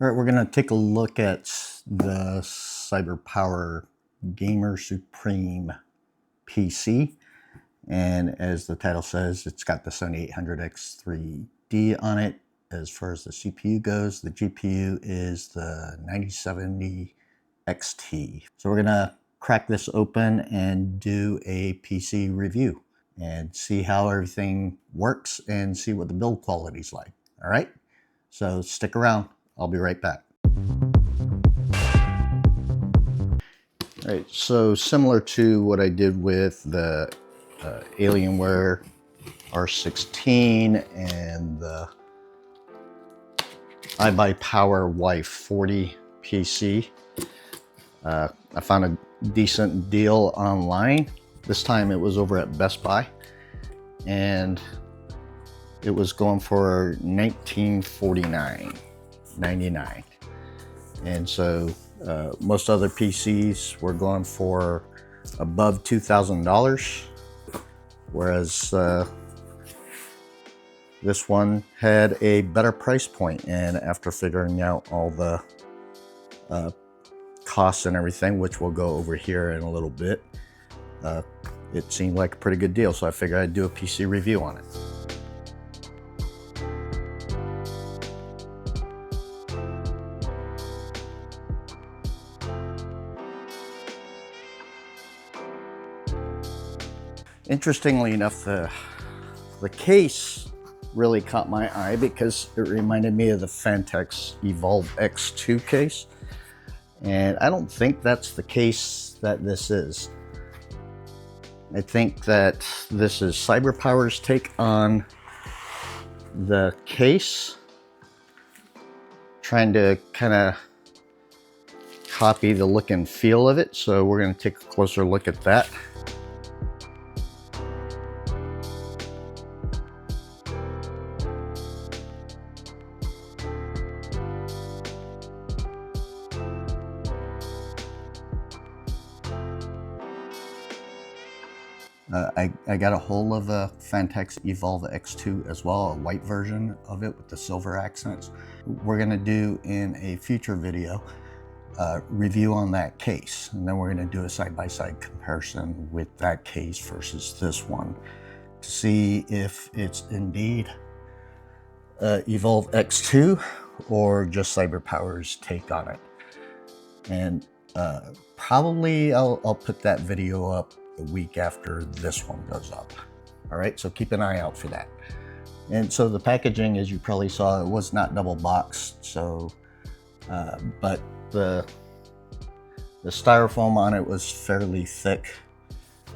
All right, we're going to take a look at the CyberPower Gamer Supreme PC. And as the title says, it's got the Sony 800X3D on it. As far as the CPU goes, the GPU is the 9070 XT. So we're going to crack this open and do a PC review and see how everything works and see what the build quality is like. All right, so stick around. I'll be right back. All right, so similar to what I did with the Alienware R16 and the iBuyPower Y40 PC, I found a decent deal online. This time it was over at Best Buy, and it was going for $1949.99. And so most other PCs were going for above $2,000, whereas this one had a better price point. And after figuring out all the costs and everything, which we'll go over here in a little bit, it seemed like a pretty good deal. So I figured I'd do a PC review on it. Interestingly enough, the case really caught my eye because it reminded me of the Fantex Evolv X2 case. And I don't think that's the case that this is. I think that this is CyberPower's take on the case, trying to kind of copy the look and feel of it. So we're going to take a closer look at that. I got a hold of a Fantex Evolv X2 as well, a white version of it with the silver accents. We're going to do in a future video review on that case, and then we're going to do a side-by-side comparison with that case versus this one to see if it's indeed Evolv X2 or just CyberPower's take on it. And probably I'll put that video up the week after this one goes up. All right, so keep an eye out for that. And so the packaging, as you probably saw, it was not double boxed, so but the styrofoam on it was fairly thick.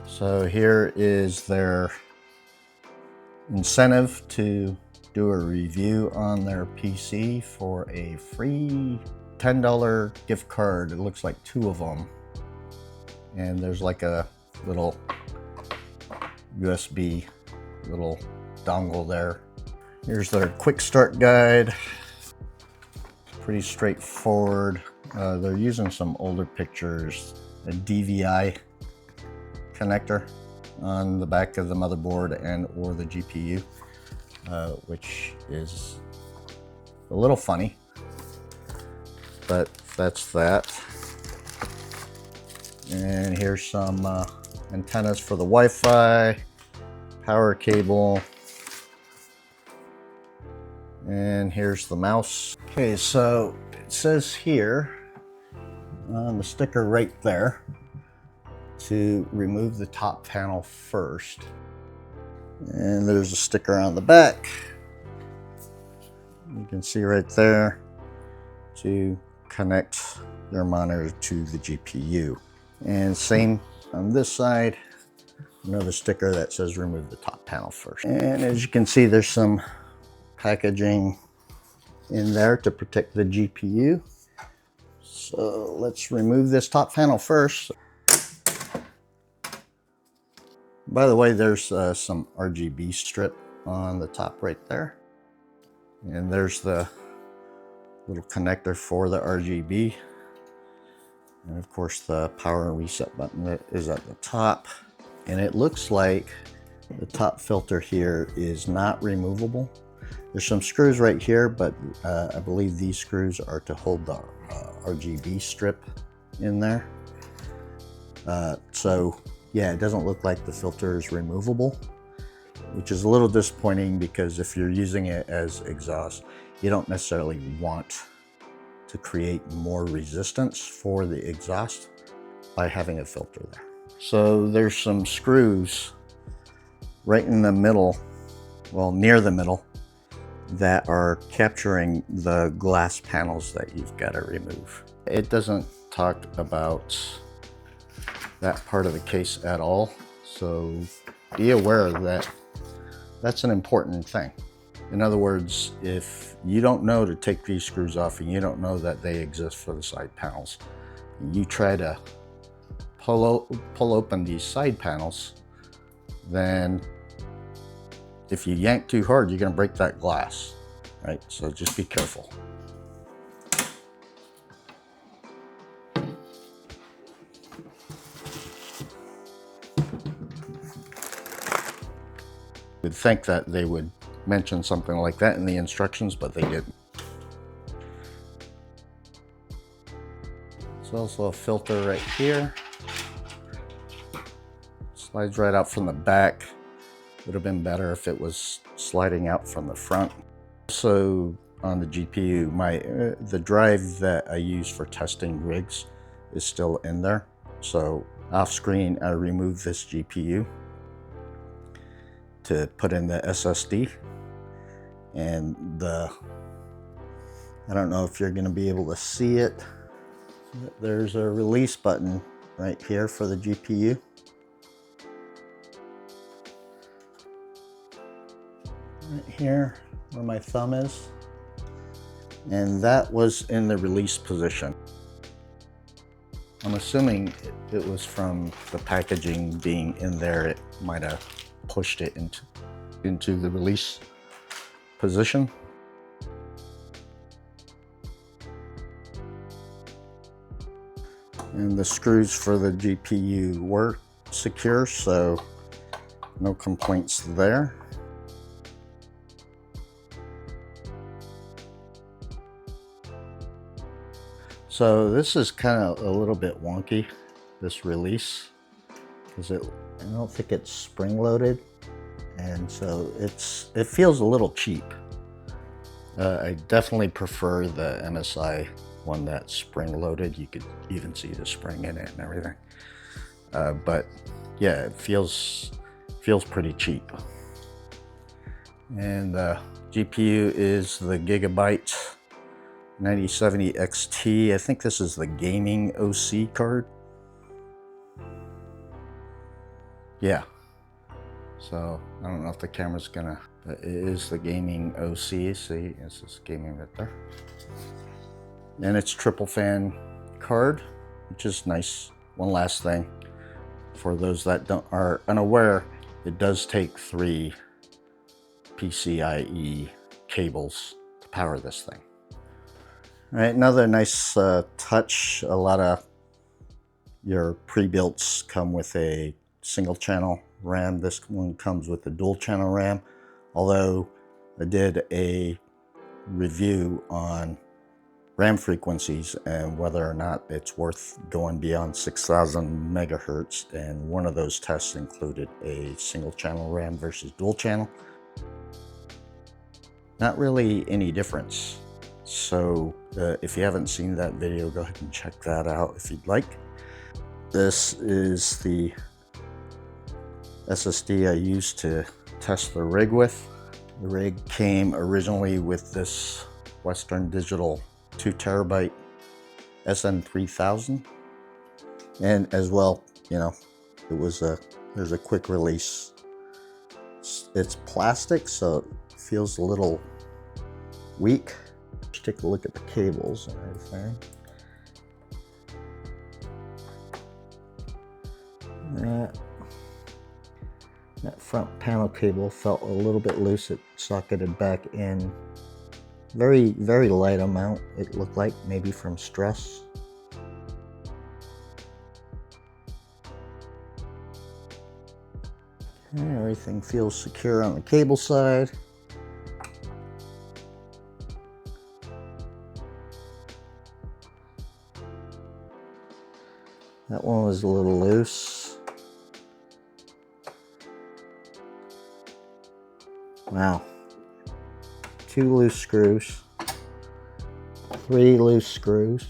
So here is their incentive to do a review on their PC for a free $10 gift card. It looks like 2 of them, and there's like a little USB little dongle there. Here's their quick start guide. Pretty straightforward. They're using some older pictures, a DVI connector on the back of the motherboard and or the GPU, which is a little funny, but that's that. And here's some antennas for the Wi-Fi, power cable, and here's the mouse. Okay, so it says here on the sticker right there to remove the top panel first. And there's a sticker on the back. You can see right there to connect your monitor to the GPU. And same on this side, another sticker that says remove the top panel first. And as you can see, there's some packaging in there to protect the GPU. So let's remove this top panel first. By the way, there's some RGB strip on the top right there. And there's the little connector for the RGB. And of course the power and reset button that is at the top. And it looks like the top filter here is not removable. There's some screws right here, but I believe these screws are to hold the RGB strip in there. So yeah, it doesn't look like the filter is removable, which is a little disappointing because if you're using it as exhaust, you don't necessarily want to create more resistance for the exhaust by having a filter there. So there's some screws right in the middle, well, near the middle, that are capturing the glass panels that you've got to remove. It doesn't talk about that part of the case at all, so be aware that that's an important thing. In other words, if you don't know to take these screws off and you don't know that they exist for the side panels, you try to pull open these side panels, then if you yank too hard, you're going to break that glass, right? So just be careful. You'd think that they would mention something like that in the instructions, but they didn't. There's also a filter right here. Slides right out from the back. Would have been better if it was sliding out from the front. Also on the GPU, the drive that I use for testing rigs is still in there. So off screen, I removed this GPU to put in the SSD, and I don't know if you're going to be able to see it. There's a release button right here for the GPU. Right here where my thumb is, and that was in the release position. I'm assuming it was from the packaging being in there. It might have pushed it into the release position. And the screws for the GPU were secure, so no complaints there. So this is kind of a little bit wonky, this release, because I don't think it's spring-loaded, and so it feels a little cheap. I definitely prefer the MSI one that's spring-loaded. You could even see the spring in it and everything. But yeah, it feels pretty cheap. And the GPU is the Gigabyte 9070 XT. I think this is the gaming OC card. Yeah. So I don't know if the camera's gonna, but it is the gaming OC. See, this is gaming right there. And it's triple fan card, which is nice. One last thing, for those that are unaware, it does take 3 PCIe cables to power this thing. All right, another nice touch. A lot of your pre-builts come with a single channel RAM. This one comes with a dual channel RAM, although I did a review on RAM frequencies and whether or not it's worth going beyond 6,000 megahertz, and one of those tests included a single channel RAM versus dual channel. Not really any difference. So if you haven't seen that video, go ahead and check that out if you'd like. This is the SSD I used to test the rig with. The rig came originally with this Western Digital 2 terabyte SN3000, and as well, you know, there's a quick release. It's plastic, so it feels a little weak. Let's take a look at the cables and everything. That front panel cable felt a little bit loose. It socketed back in. Very, very light amount, it looked like, maybe from stress. Okay, everything feels secure on the cable side. That one was a little loose. Wow. 2 loose screws. 3 loose screws.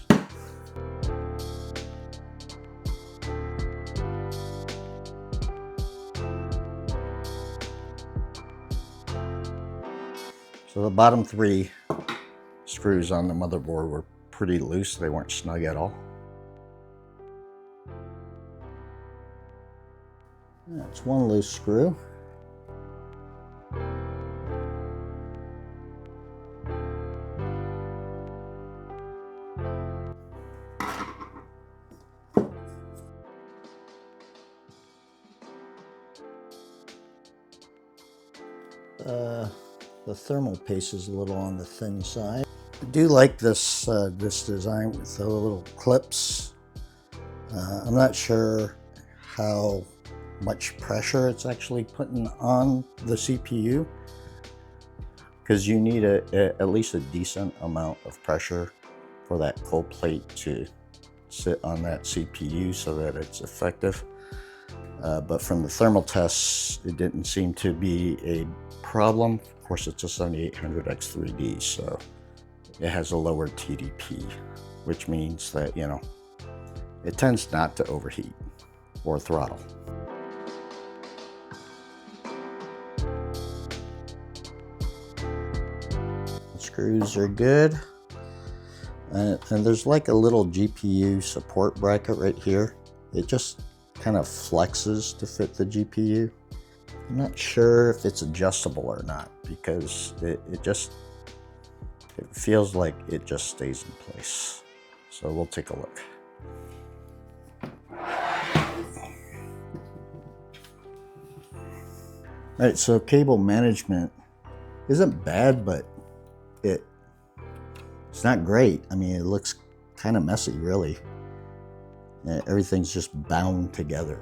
So the bottom 3 screws on the motherboard were pretty loose. They weren't snug at all. That's 1 loose screw. The thermal paste is a little on the thin side. I do like this this design with the little clips. I'm not sure how much pressure it's actually putting on the CPU, because you need at least a decent amount of pressure for that cold plate to sit on that CPU so that it's effective. But from the thermal tests, it didn't seem to be a problem. Of course, it's a 7800X3D, so it has a lower TDP, which means that, you know, it tends not to overheat or throttle. The screws are good. And there's like a little GPU support bracket right here. It just kind of flexes to fit the GPU. I'm not sure if it's adjustable or not, because it feels like it just stays in place. So we'll take a look. All right, so cable management isn't bad, but it's not great. I mean, it looks kind of messy, really. Everything's just bound together.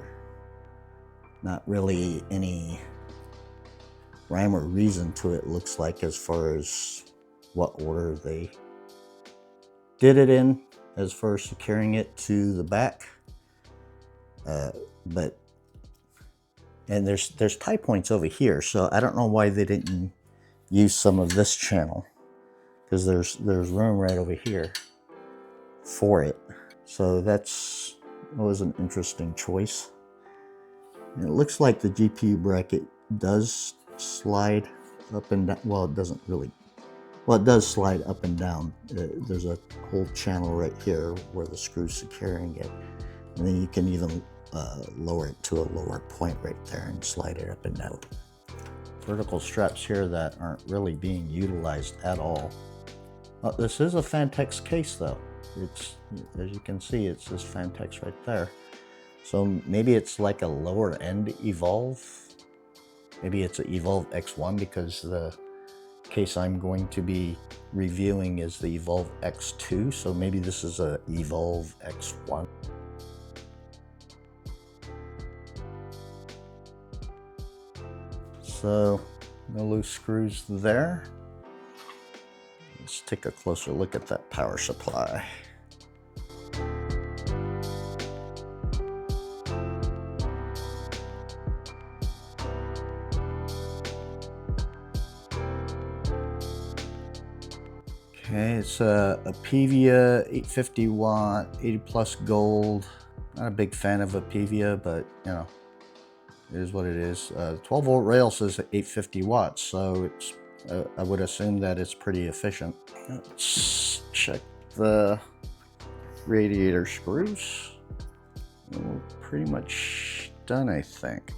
Not really any rhyme or reason to it, looks like, as far as what order they did it in, as far as securing it to the back. And there's tie points over here, so I don't know why they didn't use some of this channel, because there's room right over here for it. So that was an interesting choice. And it looks like the GPU bracket does slide up and down. Well, it doesn't really. Well, it does slide up and down. There's a whole channel right here where the screw's securing it. And then you can even lower it to a lower point right there and slide it up and down. Vertical straps here that aren't really being utilized at all. This is a Fantex case though. It's, as you can see, it says Fantex right there. So maybe it's like a lower end Evolv. Maybe it's an Evolv X1, because the case I'm going to be reviewing is the Evolv X2. So maybe this is a Evolv X1. So no loose screws there. Let's take a closer look at that power supply. Okay, it's a Apevia 850 watt, 80 plus gold. Not a big fan of Apevia, but you know, it is what it is. 12 volt rail says 850 watts, so it's I would assume that it's pretty efficient. Let's check the radiator screws. We're pretty much done, I think.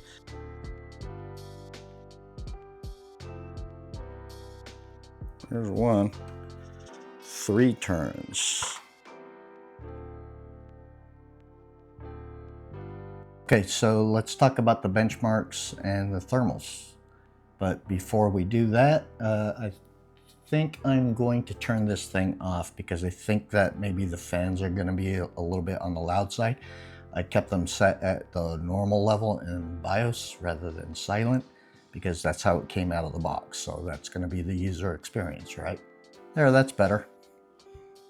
There's one. 3 turns. Okay, so let's talk about the benchmarks and the thermals. But before we do that, I think I'm going to turn this thing off, because I think that maybe the fans are going to be a little bit on the loud side. I kept them set at the normal level in BIOS rather than silent, because that's how it came out of the box. So that's going to be the user experience, right? There, that's better.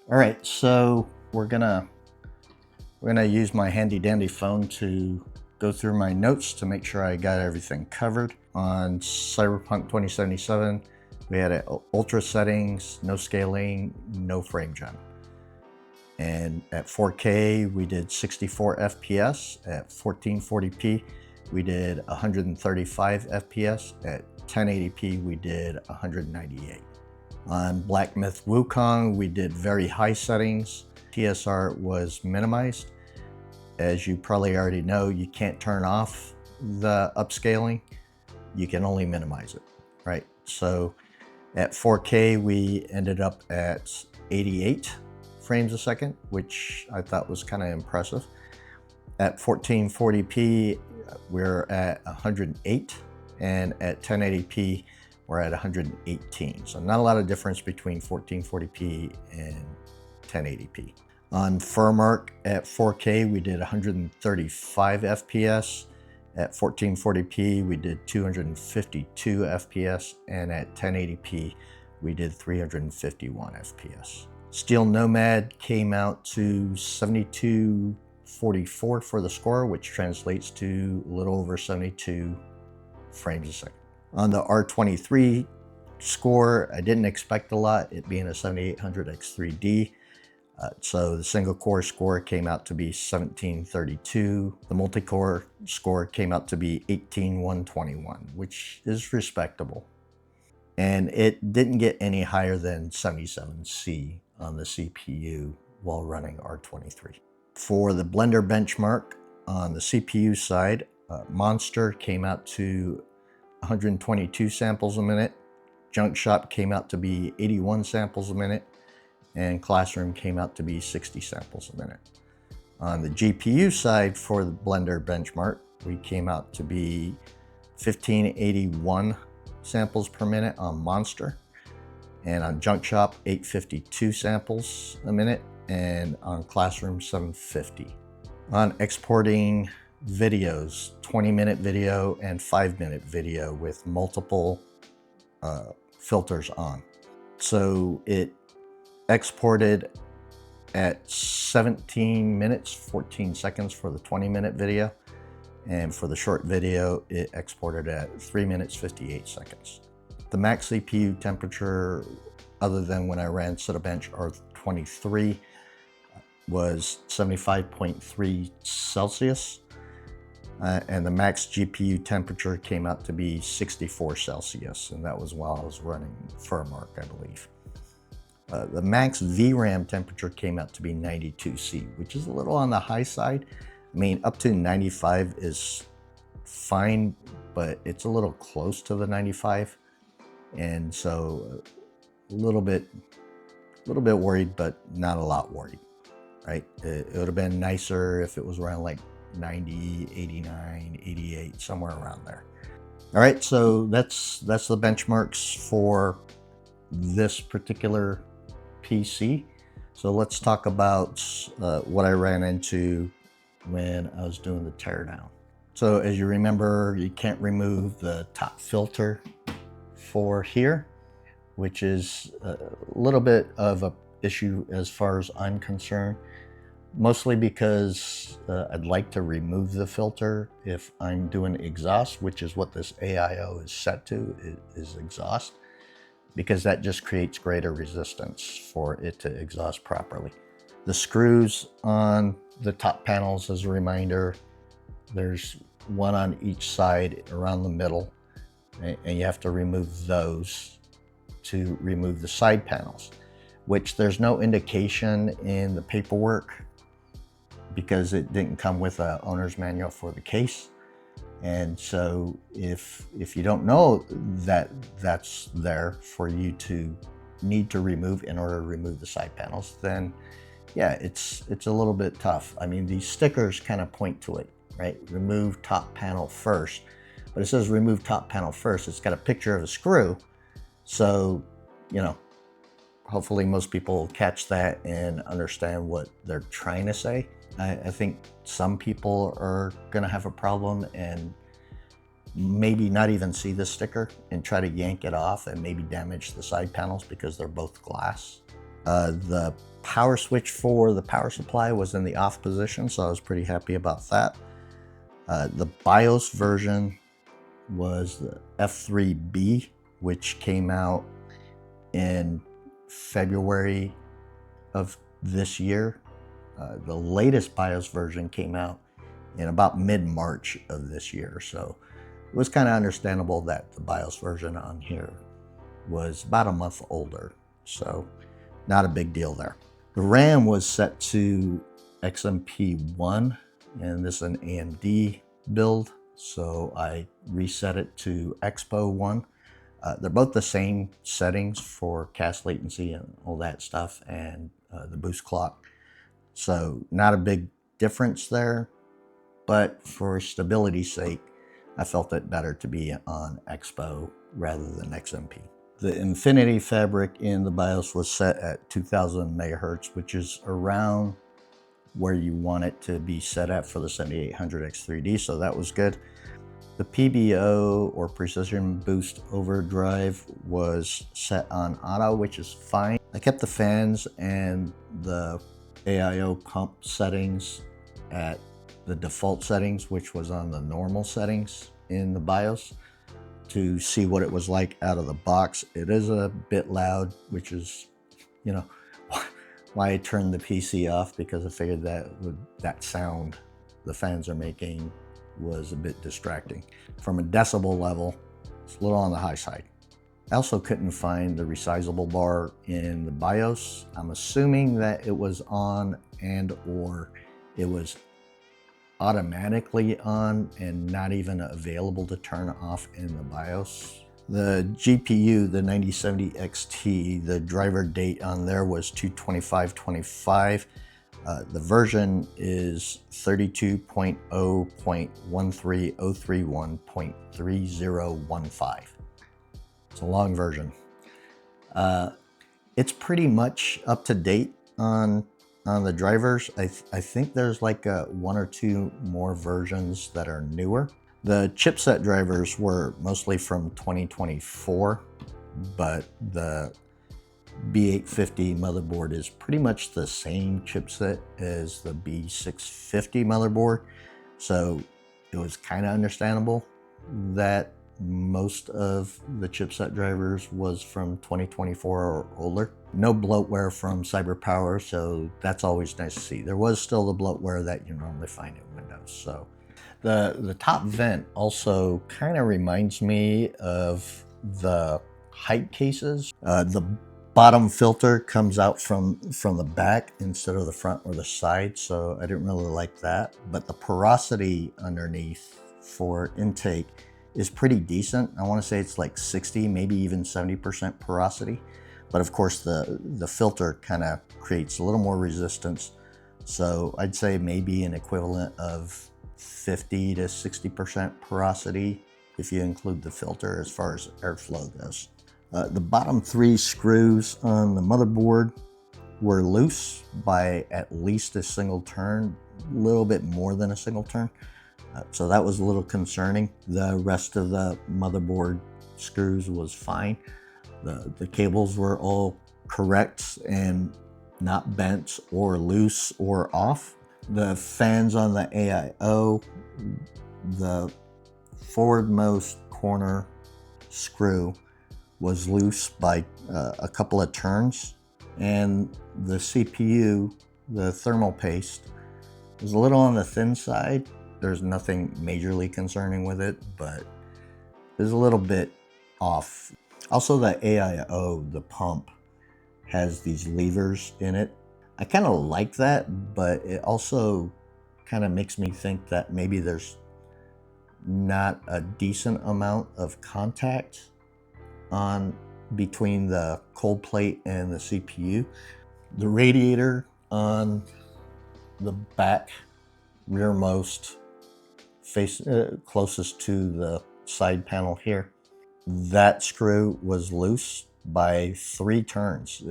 All right, so we're gonna We're gonna use my handy dandy phone to go through my notes to make sure I got everything covered. On Cyberpunk 2077, we had it ultra settings, no scaling, no frame gen. And at 4K, we did 64 FPS. At 1440p, we did 135 FPS. At 1080p, we did 198. On Black Myth Wukong, we did very high settings. TSR was minimized. As you probably already know, you can't turn off the upscaling. You can only minimize it, right? So at 4K, we ended up at 88 frames a second, which I thought was kind of impressive. At 1440p, we're at 108, and at 1080p, we're at 118. So not a lot of difference between 1440p and 1080p. On FurMark at 4K, we did 135 FPS. At 1440p, we did 252 FPS, and at 1080p, we did 351 FPS. Steel Nomad came out to 7244 for the score, which translates to a little over 72 frames a second. On the R23 score, I didn't expect a lot, it being a 7800 X3D. So the single core score came out to be 1732. The multi-core score came out to be 18121, which is respectable. And it didn't get any higher than 77C on the CPU while running R23. For the Blender benchmark on the CPU side, Monster came out to 122 samples a minute. Junk Shop came out to be 81 samples a minute. And Classroom came out to be 60 samples a minute. On the GPU side for the Blender benchmark, we came out to be 1581 samples per minute on Monster, and on Junk Shop 852 samples a minute, and on Classroom 750. On exporting videos, 20-minute video and 5-minute video with multiple filters on. So it exported at 17 minutes, 14 seconds for the 20-minute video. And for the short video, it exported at 3 minutes, 58 seconds. The max CPU temperature, other than when I ran Cinebench R23, was 75.3 Celsius. And the max GPU temperature came out to be 64 Celsius. And that was while I was running FurMark, I believe. The max VRAM temperature came out to be 92C, which is a little on the high side. I mean, up to 95 is fine, but it's a little close to the 95. And so a little bit worried, but not a lot worried, right? It would have been nicer if it was around like 90, 89, 88, somewhere around there. All right, so that's the benchmarks for this particular PC. So let's talk about what I ran into when I was doing the teardown. So as you remember, you can't remove the top filter for here, which is a little bit of an issue as far as I'm concerned, mostly because I'd like to remove the filter if I'm doing exhaust, which is what this AIO is set to, is exhaust, because that just creates greater resistance for it to exhaust properly. The screws on the top panels, as a reminder, there's one on each side around the middle, and you have to remove those to remove the side panels, which there's no indication in the paperwork because it didn't come with an owner's manual for the case. And so if you don't know that that's there for you to need to remove in order to remove the side panels, then yeah, it's a little bit tough. I mean, these stickers kind of point to it, right? Remove top panel first, but it says remove top panel first. It's got a picture of a screw. So, you know, hopefully most people catch that and understand what they're trying to say. I think some people are gonna have a problem and maybe not even see the sticker and try to yank it off and maybe damage the side panels because they're both glass. The power switch for the power supply was in the off position, so I was pretty happy about that. The BIOS version was the F3B, which came out in February of this year. The latest BIOS version came out in about mid-March of this year, so it was kind of understandable that the BIOS version on here was about a month older, so not a big deal there. The RAM was set to XMP1, and this is an AMD build, so I reset it to Expo 1. They're both the same settings for cache latency and all that stuff, and the boost clock. So not a big difference there, but for stability's sake, I felt it better to be on Expo rather than XMP. The Infinity fabric in the BIOS was set at 2000 megahertz, which is around where you want it to be set at for the 7800X3D, so that was good. The PBO, or Precision Boost Overdrive, was set on auto, which is fine. I kept the fans and the AIO pump settings at the default settings, which was on the normal settings in the BIOS, to see what it was like out of the box. It is a bit loud, which is, you know, why I turned the PC off, because I figured that sound the fans are making was a bit distracting. From a decibel level, it's a little on the high side. I also couldn't find the resizable bar in the BIOS. I'm assuming that it was on and or it was automatically on and not even available to turn off in the BIOS. The GPU, the 9070 XT, the driver date on there was 2/25/25. The version is 32.0.13031.3015. It's a long version. It's pretty much up to date on the drivers. I think there's like one or two more versions that are newer. The chipset drivers were mostly from 2024, but the B850 motherboard is pretty much the same chipset as the B650 motherboard, so it was kind of understandable that most of the chipset drivers was from 2024 or older. No bloatware from CyberPower, so that's always nice to see. There was still the bloatware that you normally find in Windows. So the top vent also kind of reminds me of the height cases. The bottom filter comes out from the back instead of the front or the side, so I didn't really like that. But the porosity underneath for intake is pretty decent. I want to say it's like 60, maybe even 70% porosity. But of course the filter kind of creates a little more resistance. So I'd say maybe an equivalent of 50 to 60% porosity if you include the filter as far as airflow goes. The bottom three screws on the motherboard were loose by at least a single turn, a little bit more than a single turn. So that was a little concerning. The rest of the motherboard screws was fine. The cables were all correct and not bent or loose or off. The fans on the AIO, the forwardmost corner screw was loose by a couple of turns, and the CPU, the thermal paste, was a little on the thin side. There's nothing majorly concerning with it, but it's a little bit off. Also, the AIO, the pump, has these levers in it. I kind of like that, but it also kind of makes me think that maybe there's not a decent amount of contact on between the cold plate and the CPU. The radiator on the back rearmost face closest to the side panel here, that screw was loose by 3 turns.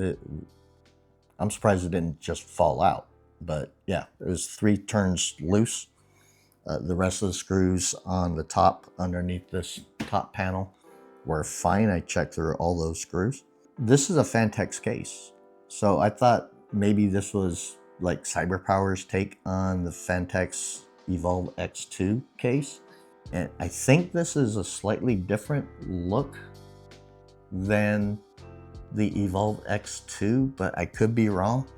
I'm surprised it didn't just fall out, but yeah, it was 3 turns loose. The rest of the screws on the top underneath this top panel were fine. I checked through all those screws. This is a Fantex case, So I thought maybe this was like CyberPower's take on the Fantex Evolv X2 case. And I think this is a slightly different look than the Evolv X2, but I could be wrong.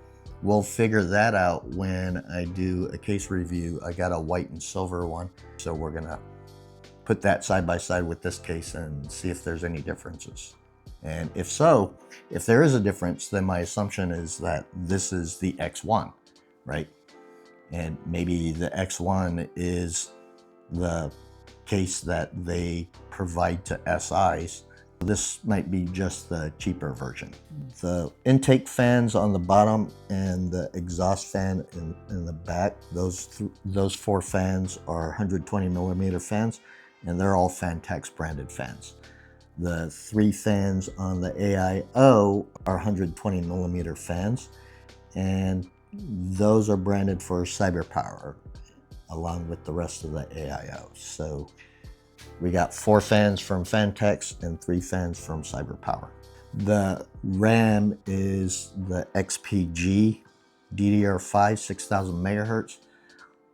We'll figure that out when I do a case review. I got a white and silver one, so we're gonna put that side by side with this case and see if there's any differences. And if so, if there is a difference, then my assumption is that this is the X1, right? And maybe the X1 is the case that they provide to SIs. This might be just the cheaper version. The intake fans on the bottom and the exhaust fan in the back, those 4 fans are 120 millimeter fans, and they're all Fantex branded fans. The 3 fans on the AIO are 120 millimeter fans, and those are branded for CyberPower along with the rest of the AIO. So we got 4 fans from Fantex and 3 fans from CyberPower. The RAM is the XPG DDR5 6000 megahertz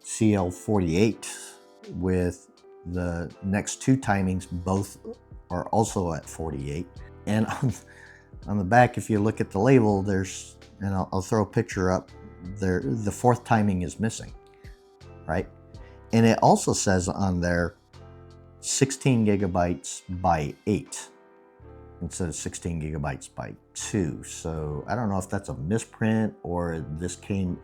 CL48 with the next 2 timings. Both are also at 48. And on the back, if you look at the label, there's, and I'll throw a picture up there, the 4th timing is missing, right? And it also says on there 16 gigabytes by 8 instead of 16 gigabytes by 2. So I don't know if that's a misprint or this came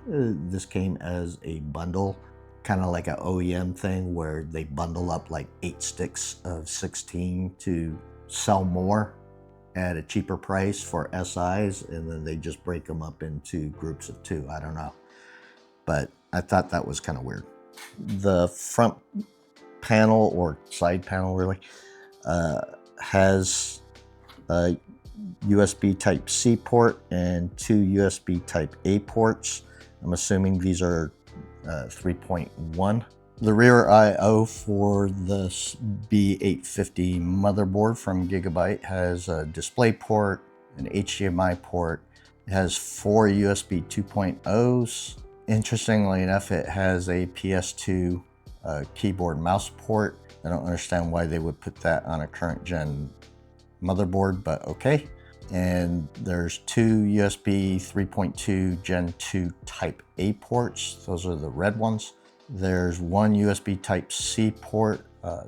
as a bundle, kind of like an OEM thing where they bundle up like 8 sticks of 16 to sell more at a cheaper price for SIs, and then they just break them up into groups of 2. I don't know, but I thought that was kind of weird. The front panel, or side panel really, has a USB type C port and 2 USB type A ports. I'm assuming these are 3.1. The rear I/O for this B850 motherboard from Gigabyte has a display port, an HDMI port. It has 4 USB 2.0s. Interestingly enough, it has a PS2 keyboard mouse port. I don't understand why they would put that on a current gen motherboard, but okay. And there's 2 USB 3.2 Gen 2 Type A ports. Those are the red ones. There's 1 USB Type C port,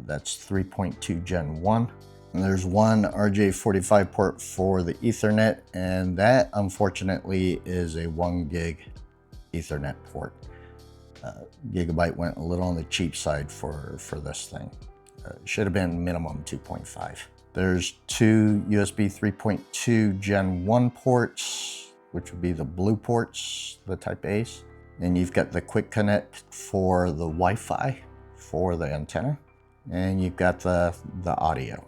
that's 3.2 Gen 1. And there's 1 RJ45 port for the Ethernet, and that unfortunately is a 1 gig Ethernet port. Gigabyte went a little on the cheap side for this thing. Should have been minimum 2.5. There's 2 USB 3.2 Gen 1 ports, which would be the blue ports, the Type A's. And you've got the quick connect for the Wi-Fi for the antenna. And you've got the audio.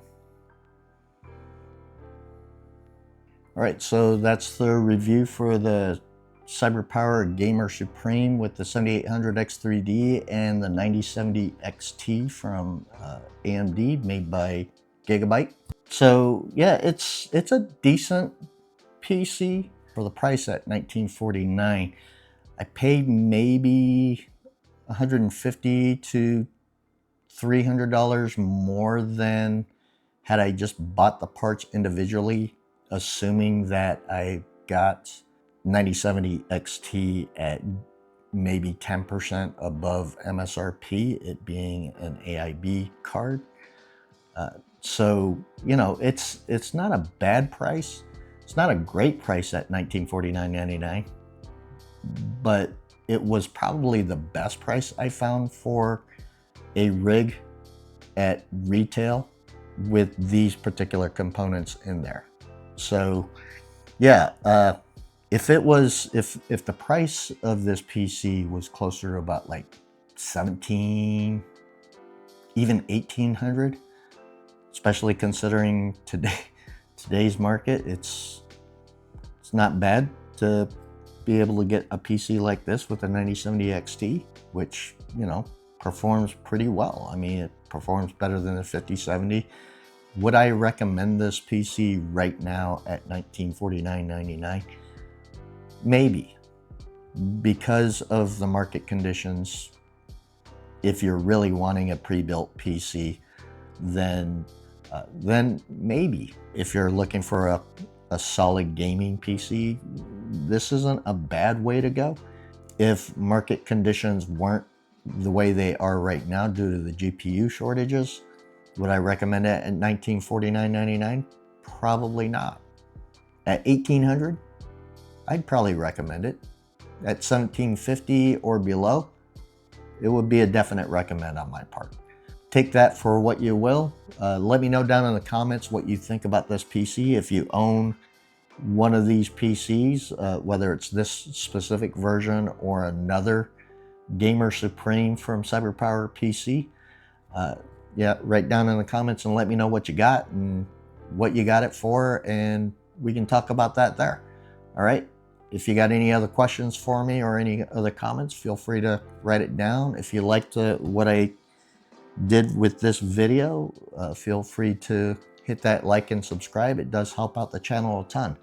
All right, so that's the review for the CyberPower Gamer Supreme with the 7800 X3D and the 9070 XT from AMD, made by Gigabyte. So yeah, it's a decent PC for the price at $1949. I paid maybe $150 to $300 more than had I just bought the parts individually, assuming that I got 9070 XT at maybe 10% above MSRP, it being an AIB card. So, you know, it's not a bad price. It's not a great price at $1949.99, but it was probably the best price I found for a rig at retail with these particular components in there. So yeah, if the price of this PC was closer to about like 17, even 1800, especially considering today's market, it's not bad to be able to get a PC like this with a 9070 XT, which, you know, performs pretty well. I mean, it performs better than the 5070. Would I recommend this PC right now at $1949.99? maybe, because of the market conditions, if you're really wanting a pre-built PC, then maybe. If you're looking for a solid gaming PC, this isn't a bad way to go. If market conditions weren't the way they are right now due to the GPU shortages, would I recommend it at $1949.99? Probably not. At $1,800, I'd probably recommend it. At $1,750 or below, it would be a definite recommend on my part. Take that for what you will. Let me know down in the comments what you think about this PC. If you own one of these PCs, whether it's this specific version or another Gamer Supreme from CyberPowerPC, yeah, write down in the comments and let me know what you got and what you got it for, and we can talk about that there. All right. If you got any other questions for me or any other comments, feel free to write it down. If you liked what I did with this video, feel free to hit that like and subscribe. It does help out the channel a ton.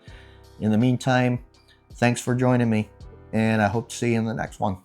In the meantime, thanks for joining me, and I hope to see you in the next one.